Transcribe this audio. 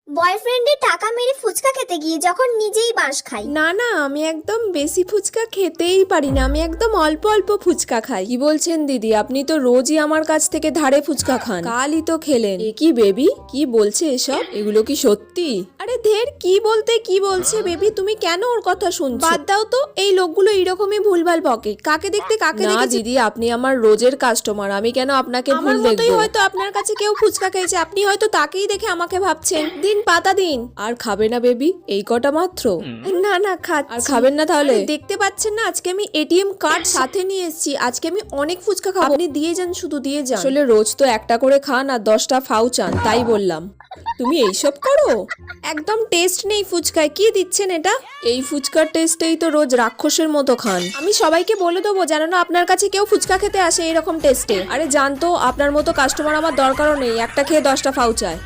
বয়ফ্রেন্ডের টাকা মেরে ফুচকা খেতে গিয়ে যখন নিজেই বাঁশ খাই। না না, আমি একদম বেশি ফুচকা খেতেই পারি না, আমি একদম অল্প অল্প ফুচকা খাই। কি বলছেন দিদি, আপনি তো রোজই আমার কাছ থেকে ধারে ফুচকা খান, কালই তো খেলেন। এ কি বেবি, কি বলছে এসব? এগুলো কি সত্যি? আরে ধের, কি বলতে কি বলছে বেবি, তুমি কেন ওর কথা শুনছো? বাদ দাও তো, এই লোকগুলো এইরকমই ভুলভাল বকে, কাকে দেখতে কাকে দেখে। না দিদি, আপনি আমার রোজের কাস্টমার, আমি কেন আপনাকে ভুল দেখবো? আমার মতোই হয়তো আপনার কাছে কেউ ফুচকা খেয়েছে, আপনি হয়তো তাকেই দেখে আমাকে ভাবছেন। দিন পাতা দিন। আর খাবে না বেবি, এই কটা মাত্র? না না খাচ্ছি। আর খাবেন না তাহলে? দেখতে পাচ্ছেন না, আজকে আমি এটিএম কার্ড সাথে নিয়ে এসেছি, আজকে আমি অনেক ফুচকা খাবো, আপনি দিয়ে যান, শুধু দিয়ে যান। আসলে রোজ তো একটা করে খান আর 10টা ফাউ চান, তাই বললাম। তুমি এইসব করো? একদম টেস্ট নেই ফুচকায়, কি দিচ্ছেন এটা? এই ফুচকার টেস্টেই তো রোজ রাক্ষসের মতো খান। আমি সবাইকে বলে দেবো যেন না আপনার কাছে কেউ ফুচকা খেতে আসে এরকম টেস্টে। আরে জানতো, আপনার মতো কাস্টমার আমার দরকারও নেই, একটা খেয়ে 10টা ফাউ চায়।